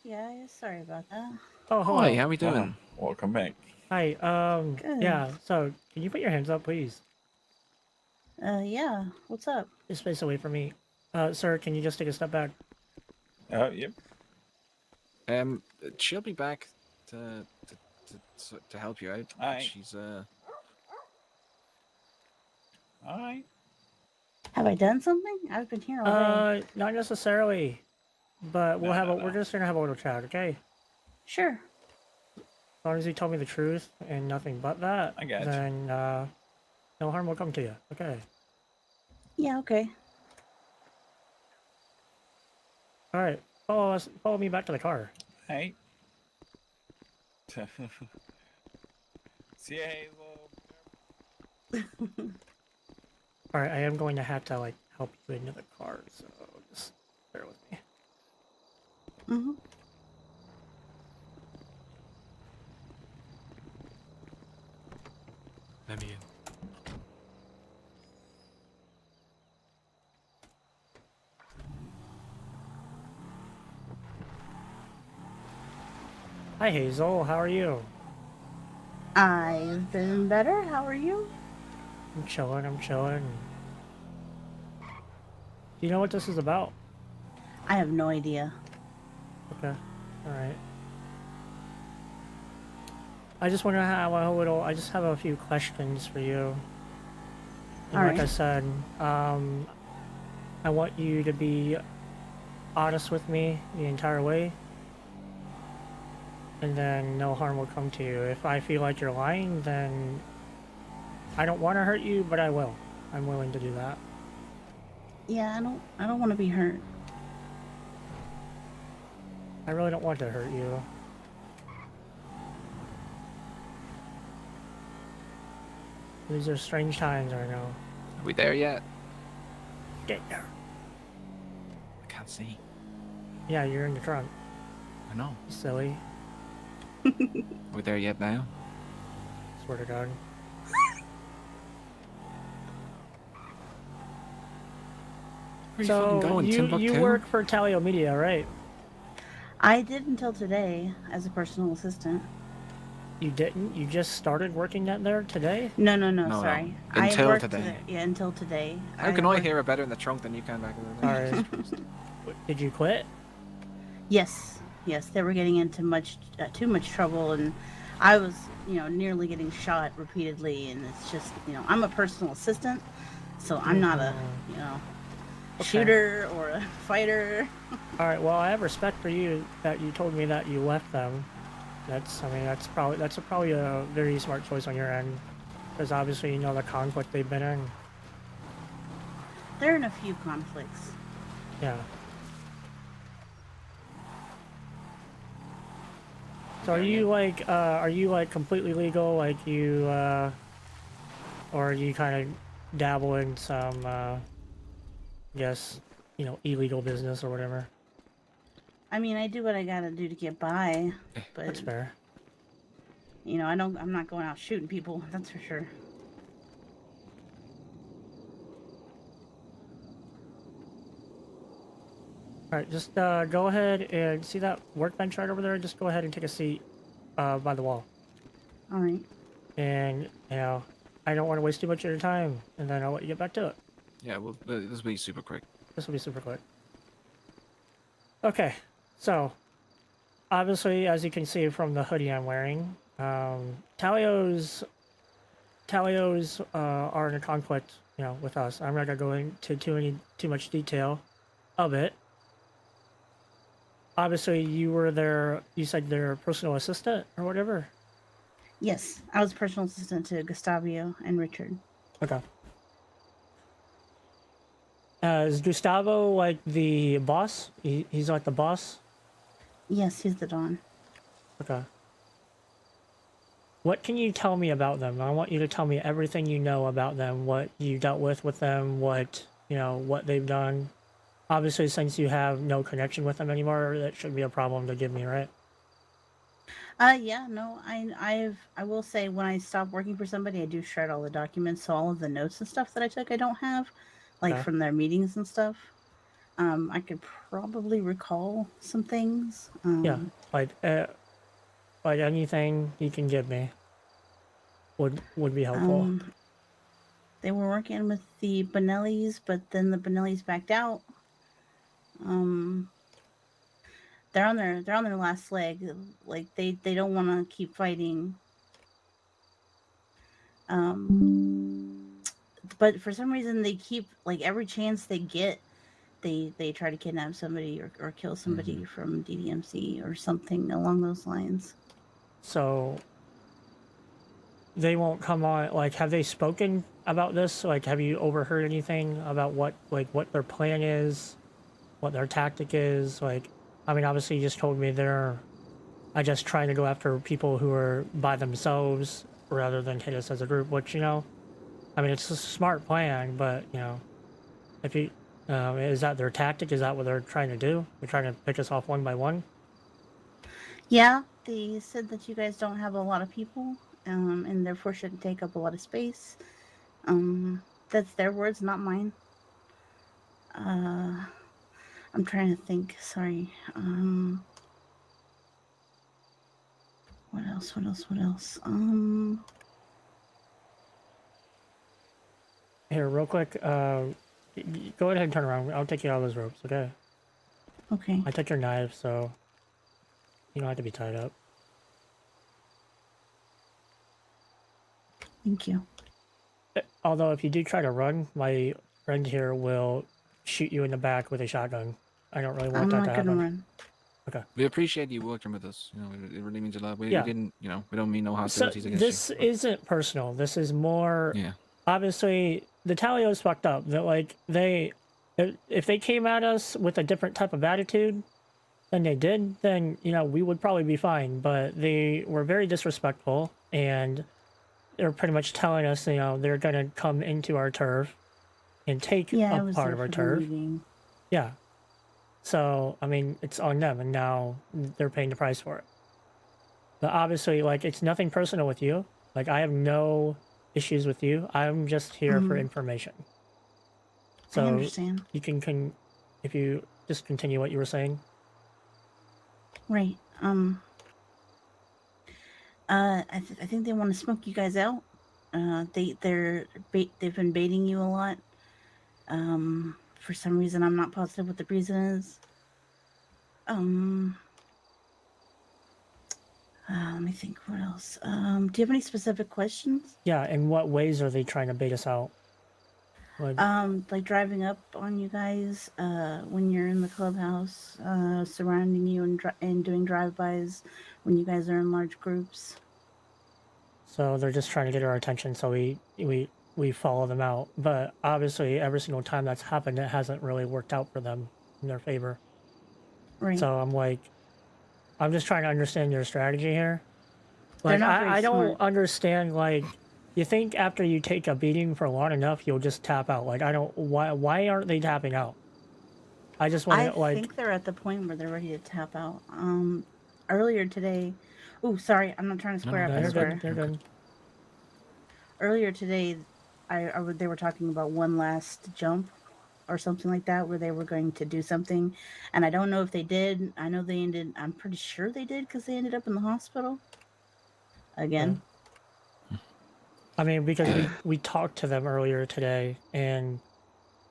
Yeah, sorry about that. Oh, Hi, hello. how we doing? Welcome back. Hi. Good. Yeah. So, can you put your hands up, please? Yeah. What's up? Just face away from me. Sir, can you just take a step back? Yep. She'll be back to help you out. All right. She's All right. Have I done something? I've been here all day. Not necessarily, but No, no, we're no. just gonna have a little chat, okay? Sure. As long as you tell me the truth and nothing but that, I got you. then no harm will come to you. Okay. Yeah, okay. All right. Follow me back to the car. Hey. See ya, Hazel. All right. I am going to have to like help you into the car, so just bear with me. Mm-hmm. let me in. Hi, Hazel. How are you? I've been better. How are you? I'm chilling. I'm chilling. Do you know what this is about? I have no idea. Okay. All right. I just want to have a little. I just have a few questions for you. And All like I right. said, I want you to be honest with me the entire way, and then no harm will come to you. If I feel like you're lying, then I don't want to hurt you, but I will. I'm willing to do that. Yeah, I don't want to be hurt. I really don't want to hurt you. These are strange times right now. Are we there yet? Get there. I can't see. Yeah, you're in the trunk. I know. Silly. Are we there yet now? Swear to God. Where are you fucking going, you Timbuktu? work for Talio Media, right? I did until today as a personal assistant. You didn't? You just started working at there today? No, No. sorry. I have Until worked today. Yeah, until today. How can have I worked- hear it better in the trunk than you can back in the Alright. Did you quit? Yes, yes. They were getting into too much trouble, and I was, nearly getting shot repeatedly. And it's just, I'm a personal assistant, so I'm not a, shooter or a fighter. Alright, well, I have respect for you that you told me that you left them. That's probably a very smart choice on your end. Because obviously you know the conflict they've been in. They're in a few conflicts. Yeah. So are you like completely legal, like you or you kind of dabble in some illegal business or whatever? I mean, I do what I gotta do to get by, but That's fair. I'm not going out shooting people. That's for sure. Alright, just go ahead and see that workbench right over there? Just go ahead and take a seat by the wall. All right. And, I don't want to waste too much of your time, and then I'll let you get back to it. Yeah, well, this will be super quick. This will be super quick. Okay, so, obviously, as you can see from the hoodie I'm wearing, Talio's are in a conflict, with us. I'm not gonna go into too much detail of it. Obviously, you said their personal assistant or whatever? Yes, I was personal assistant to Gustavio and Richard. Okay. Is Gustavo like the boss? He's like the boss? Yes, he's the Don. Okay. What can you tell me about them? I want you to tell me everything you know about them, what you dealt with them, what they've done. Obviously, since you have no connection with them anymore, that should be a problem to give me, right? Yeah, no, I will say when I stop working for somebody, I do shred all the documents, so all of the notes and stuff that I took, I don't have, like Okay. from their meetings and stuff. I could probably recall some things. Yeah, like anything you can give me would be helpful. Um, they were working with the Benellis, but then the Benellis backed out. Um, they're on their last leg. Like they don't want to keep fighting. But for some reason they keep like every chance they get, they try to kidnap somebody or kill somebody from DDMC or something along those lines. So they won't come on. Like, have they spoken about this? Like, have you overheard anything about what their plan is, what their tactic is? Like, I mean, obviously you just told me they're, I guess, trying to go after people who are by themselves rather than hit us as a group. Which, I mean, it's a smart plan, but if you, is that their tactic? Is that what they're trying to do? They're trying to pick us off one by one. Yeah, they said that you guys don't have a lot of people, and therefore shouldn't take up a lot of space. That's their words, not mine. I'm trying to think. Sorry. What else? What else? What else? Here, real quick. Go ahead and turn around. I'll take you out of those ropes. Okay. Okay. I took your knife, so you don't have to be tied up. Thank you. Although, if you do try to run, my friend here will shoot you in the back with a shotgun. I don't really want I'm that not to gonna happen. run. Okay. We appreciate you working with us. It really means a lot. We Yeah. didn't, we don't mean no So hostilities against this you. isn't personal. This is more. Yeah. Obviously, the Talio's fucked up. That like if they came at us with a different type of attitude than they did, then we would probably be fine. But they were very disrespectful, and they're pretty much telling us, they're gonna come into our turf and take Yeah, I a was part there of our for the turf. meeting. Yeah. So I mean, it's on them, and now they're paying the price for it. But obviously, like, it's nothing personal with you. Like, I have no issues with you. I'm just here for information. I So understand. you can if you just continue what you were saying. Right. I think they want to smoke you guys out. They've been baiting you a lot. For some reason, I'm not positive what the reason is. Um, let me think. What else? Do you have any specific questions? Yeah, in what ways are they trying to bait us out? Like, Like driving up on you guys, when you're in the clubhouse, surrounding you and doing drive-bys when you guys are in large groups. so they're just trying to get our attention, so we follow them out. But obviously, every single time that's happened, it hasn't really worked out for them in their favor. Right. So I'm just trying to understand your strategy here. They're Like, not very I don't smart. understand, like, you think after you take a beating for long enough, you'll just tap out. Like, I don't, why aren't they tapping out? I just want I to, like, think they're at the point where they're ready to tap out. Earlier today, oh, sorry, I'm not trying to No, square no, up. no, I you're you're good. good, swear. you're You're good. good. Earlier today, they were talking about one last jump or something like that, where they were going to do something, and I don't know if they did. I know they ended. I'm pretty sure they did because they ended up in the hospital Yeah. again. I mean, because we talked to them earlier today and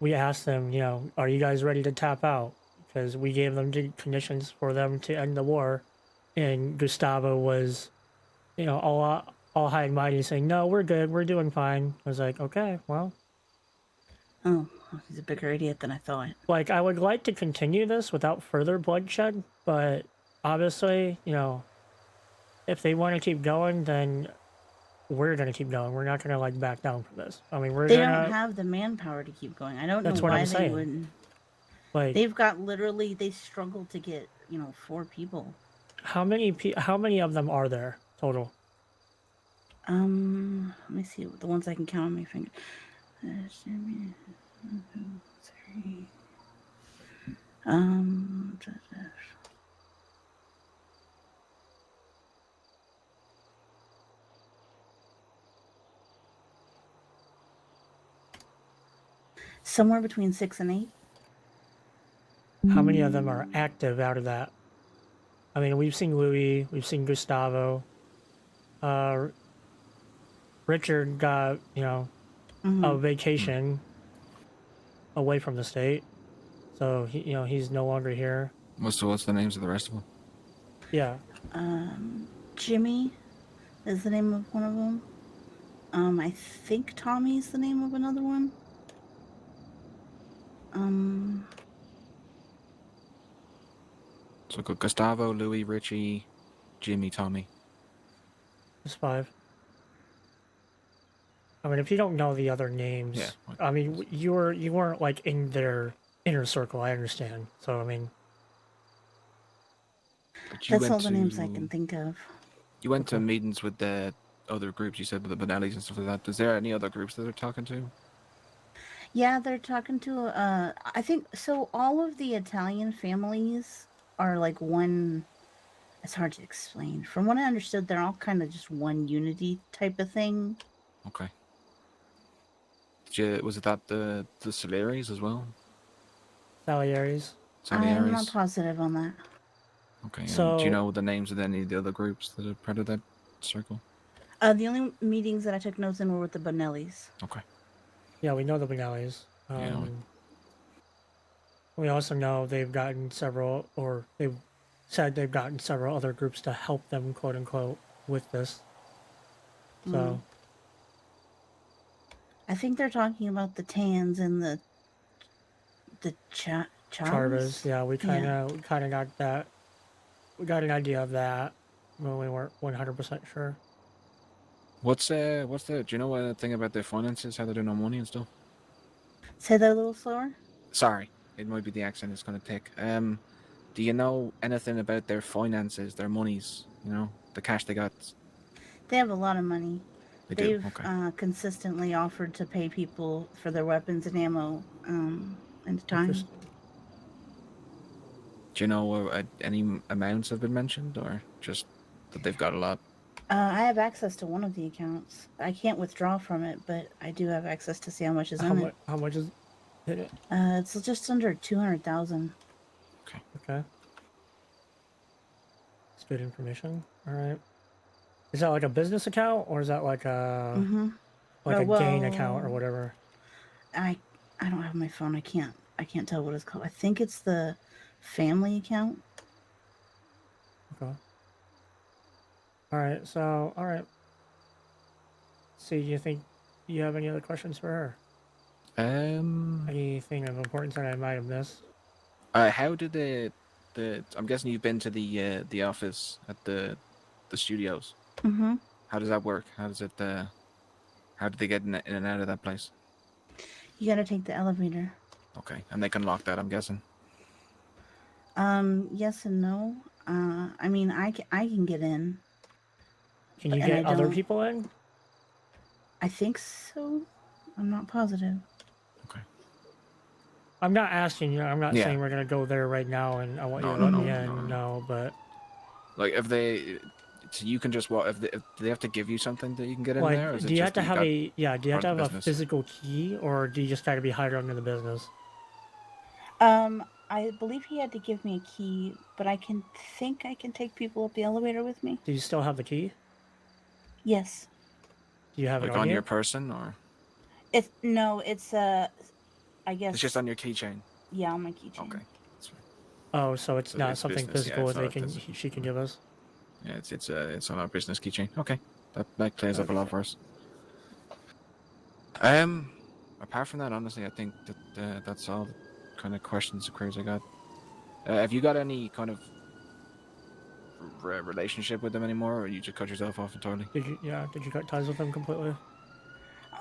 we asked them, are you guys ready to tap out? Because we gave them the conditions for them to end the war. And Gustavo was, all high and mighty saying, no, we're good. We're doing fine. I was like, okay, well, Oh, he's a bigger idiot than I thought. like, I would like to continue this without further bloodshed, but obviously, if they want to keep going, then we're going to keep going. We're not going to, like, back down from this. I mean, we're They going don't to, have the manpower to keep going. I don't know that's what why I'm they saying. wouldn't. Like, They've got literally. They struggled to get 4 people. how many of them are there total? Let me see the ones I can count on my finger. Three. Um, somewhere between 6 and 8. how many of them are active out of that? I mean, we've seen Louis, we've seen Gustavo. Uh, Richard got, a vacation away from the state, so he's no longer here. What's the names of the rest of them? Yeah, Jimmy is the name of one of them. I think Tommy's the name of another one. So got Gustavo, Louis, Richie, Jimmy, Tommy. it's 5. I mean, if you don't know the other names, Yeah. I mean, you weren't like in their inner circle. I understand. So I mean, But you That's all went the names I can to think of. to meetings with the other groups. You said with the Benellis and stuff like that. Is there any other groups that they're talking to? Yeah, they're talking to. I think so. All of the Italian families are like one. It's hard to explain. From what I understood, they're all kind of just one unity type of thing. Okay. Was it that the Salieri's as well? Salieri's. I'm not Salieri's. positive on that. Okay. And do you So know the names of any of the other groups that are part of that circle? The only meetings that I took notes in were with the Bonellis. Okay. yeah, we know the Benellis. Yeah. We also know they've gotten several, or they've said they've gotten several other groups to help them, quote unquote, with this. So I think they're talking about the Tans and the Charvers, Chavs. yeah, we kind of got that. We got an idea of that when we weren't 100% sure. What's the? Do you know anything about their finances? How they're doing on money and stuff? Say that a little slower. Sorry, it might be the accent it's going to take. Do you know anything about their finances, their monies? You know, the cash they got. They have a lot of money. They do. They've Okay. consistently offered to pay people for their weapons and ammo in time. Interesting. Do you know any amounts have been mentioned, or just that they've got a lot? I have access to one of the accounts. I can't withdraw from it, but I do have access to see how much is in it. How much is it? It's just under 200,000. Okay. Okay. It's good information. All right. Is that like a business account, or is that like a gain account or whatever? I don't have my phone. I can't tell what it's called. I think it's the family account. Okay. All right. So, all right. See, you think you have any other questions for her? Anything of importance that I might have missed? How did I'm guessing you've been to the office at the studios. Mm-hmm. How does that work? How does it how do they get in and out of that place? You got to take the elevator. Okay, and they can lock that, I'm guessing. Yes and no. I mean, I can get in. Can you And get I other don't- people in? I think so. I'm not positive. Okay. I'm not asking you. I'm not Yeah. saying we're gonna go there right now, and I want you No, to no, let no, me no, in. no. No, but Like if they, so you can just walk. If they have to give you something that you can get in like, there, or is it do you have just to that have got do you have part to of have the a business? physical key, or do you just got to be hired under the business? I believe he had to give me a key, but I can take people up the elevator with me. Do you still have the key? Yes. Do you have it Like on on you? your person, or It's I guess it's just on your keychain? yeah, on my keychain. Okay, that's fine. Oh, so it's So not it's something business. Yeah, physical it's that not a physical. she can give us. Yeah, it's on our business keychain. Okay, that clears up a lot for us. Apart from that, honestly, I think that that's all the kind of questions and queries I got. Have you got any kind of relationship with them anymore, or you just cut yourself off entirely? Did you cut ties with them completely?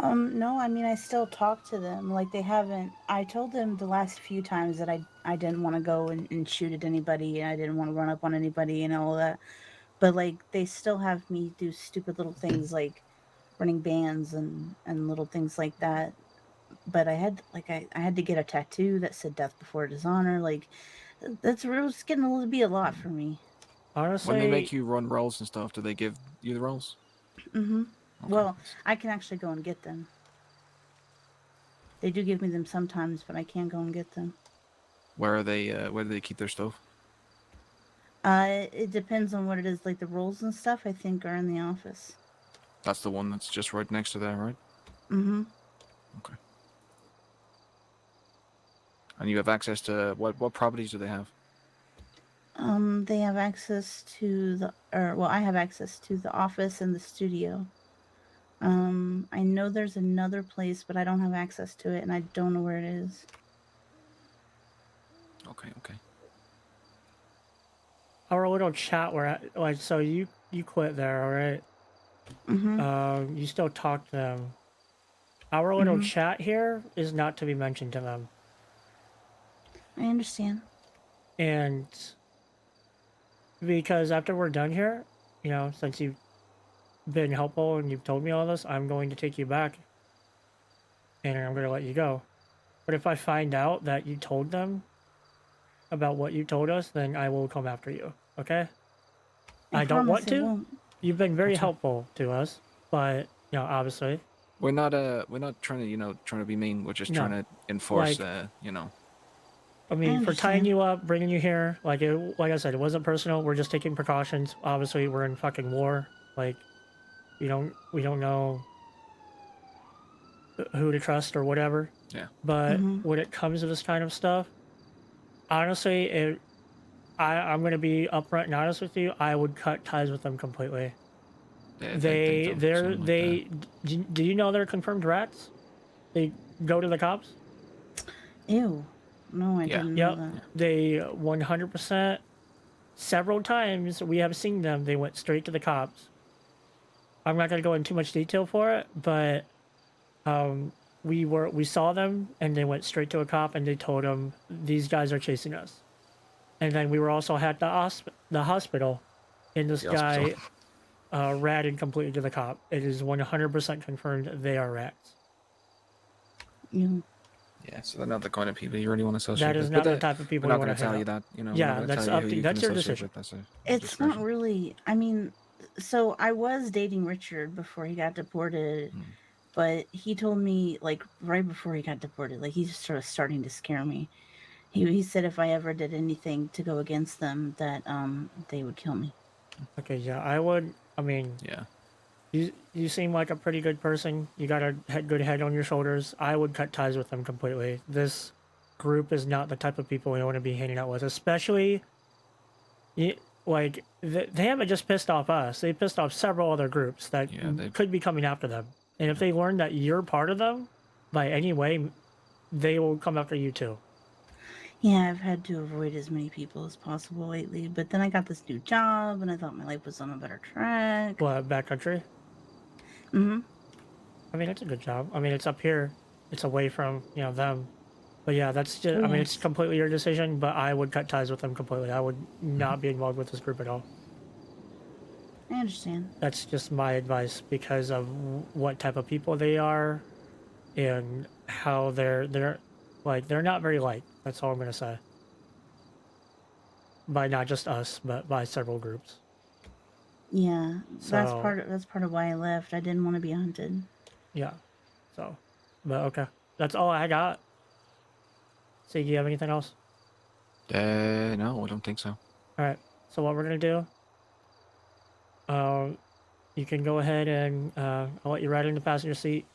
No, I mean I still talk to them. Like they haven't. I told them the last few times that I didn't want to go and shoot at anybody, and I didn't want to run up on anybody and all that. But like they still have me do stupid little things like running bands and little things like that. But I had to get a tattoo that said "Death Before Dishonor." Like it was getting to be a lot for me. When they make Honestly, you run rolls and stuff, do they give you the rolls? Mm-hmm. Okay. Well, I can actually go and get them. They do give me them sometimes, but I can't go and get them. Where are they? Where do they keep their stuff? It depends on what it is. Like the rolls and stuff, I think, are in the office. That's the one that's just right next to there, right? Mm-hmm. Okay. And you have access to what properties do they have? They have access to I have access to the office and the studio. I know there's another place, but I don't have access to it, and I don't know where it is. Okay, okay. Our little chat where like so you quit there, all right? Mm-hmm. You still talk to them. Our little Mm-hmm. chat here is not to be mentioned to them. I understand. And because after we're done here, you know, since you've been helpful and you've told me all this, I'm going to take you back and I'm going to let you go. But if I find out that you told them about what you told us, then I will come after you. Okay? I I don't want promise it to. won't. You've been very That's it. helpful to us, but you know, obviously, We're not trying to trying to be mean. We're just no. trying to enforce Like, I I mean, for tying understand. you up, bringing you here, like I said, it wasn't personal. We're just taking precautions. Obviously, we're in fucking war. Like, we don't know who to trust or whatever. yeah. But Mm-hmm. when it comes to this kind of stuff, honestly, I'm gonna be upfront and honest with you. I would cut ties with them completely. They don't seem like that. Do you know they're confirmed rats? They go to the cops. Ew. No, I Yeah. didn't know Yep, that. they 100%. Several times we have seen them. They went straight to the cops. I'm not gonna go into too much detail for it, but we saw them and they went straight to a cop and they told him these guys are chasing us. And then we were also at the hospital, and this The hospital. guy ratted completely to the cop. It is 100% confirmed they are rats. Ew. Yeah, so they're not the kind of people you really want to associate That is with. not But the type of we're people not you want going to to hang tell you out. that. You know, we're not Yeah, going to that's tell you up who to you can that's your associate decision. with. That's a It's not discretion. really. I mean, so I was dating Richard before he got deported, but he told me like right before he got deported, like he's just sort of starting to scare me. He said if I ever did anything to go against them, that they would kill me. Okay, yeah, I would. I mean, Yeah. you seem like a pretty good person. You got a good head on your shoulders. I would cut ties with them completely. This group is not the type of people we want to be hanging out with, especially like they haven't just pissed off us. They pissed off several other groups that Yeah. They've. could be coming after them. And if they learn that you're part of them by any way, they will come after you too. Yeah, I've had to avoid as many people as possible lately, but then I got this new job and I thought my life was on a better track. What, backcountry? Mm-hmm. I mean, it's a good job. I mean, it's up here. It's away from, you know, them. But yeah, that's just, Oh, I mean, it's yes. completely your decision, but I would cut ties with them completely. I would not be involved with this group at all. I understand. That's just my advice because of what type of people they are and how they're like they're not very liked. That's all I'm gonna say. By not just us, but by several groups. Yeah, So that's part of why I left. I didn't want to be hunted. yeah. So but okay. That's all I got. So you have anything else? No, I don't think so. Alright. So what we're gonna do, you can go ahead and I'll let you ride in the passenger seat.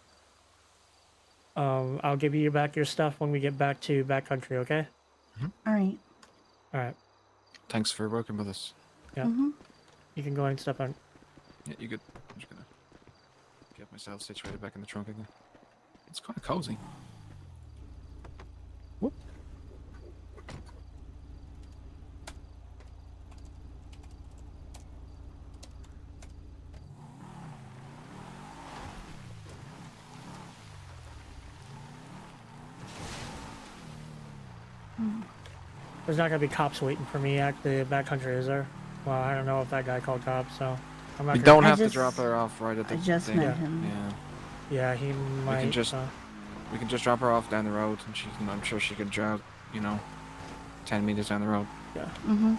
I'll give you back your stuff when we get back to backcountry, okay? All right. Alright. Thanks for working with us. Yeah. Mm-hmm. You can go ahead and step on. Yeah, you good. I'm just gonna get myself situated back in the trunk again. It's kind of cozy. Whoop. There's not gonna be cops waiting for me at the backcountry, is there? Well, I don't know if that guy called cops, so I'm not You gonna... don't I have to just- drop her off right at the I just thing. met Yeah. him. Yeah. Yeah, he might. just- We can just drop her off down the road, and I'm sure she can jog, 10 meters down the road. yeah. Mm-hmm.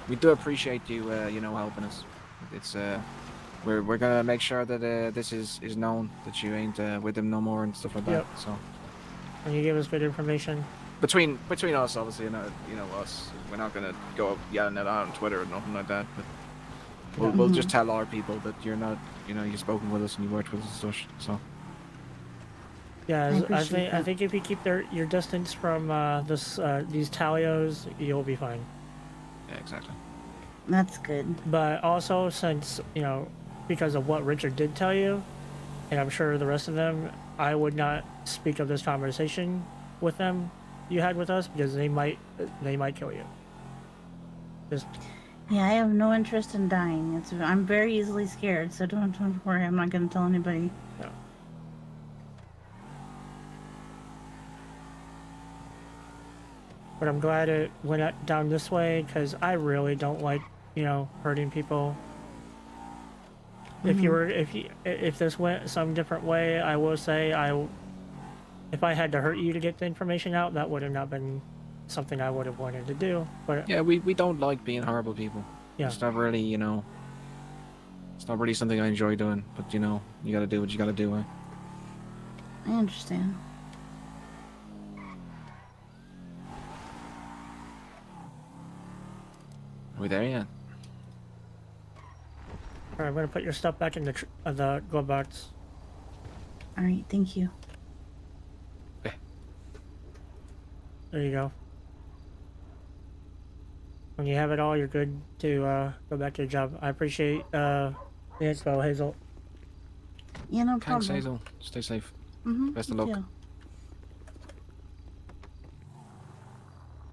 We do appreciate you, helping us. It's we're gonna make sure that this is known that you ain't with them no more and stuff like that. Yep. So and you give us good information. Between us, obviously, us. We're not gonna go up yelling it out on Twitter or nothing like that. But we'll just tell our people that you're not, you've spoken with us and you worked with us and such. So. Yeah, I appreciate that. think if you keep your distance from these Talios, you'll be fine. Yeah, exactly. That's good. But also, since because of what Richard did tell you, and I'm sure the rest of them, I would not speak of this conversation with them you had with us because they might kill you. Just Yeah, I have no interest in dying. I'm very easily scared, so don't worry. I'm not going to tell anybody. no. But I'm glad it went down this way because I really don't like hurting people. If this went some different way, I will say if I had to hurt you to get the information out, that would have not been something I would have wanted to do. But Yeah, we don't like being horrible people. Yeah. It's not really, it's not really something I enjoy doing. But you got to do what you got to do. Eh? I understand. Are we there yet? all right, I'm gonna put your stuff back in the glove box. All right, thank you. Okay. There you go. When you have it all, you're good to go back to your job. I appreciate the info, Hazel. Yeah, no Thanks, problem. Hazel. Stay safe. Mm-hmm. Best of luck.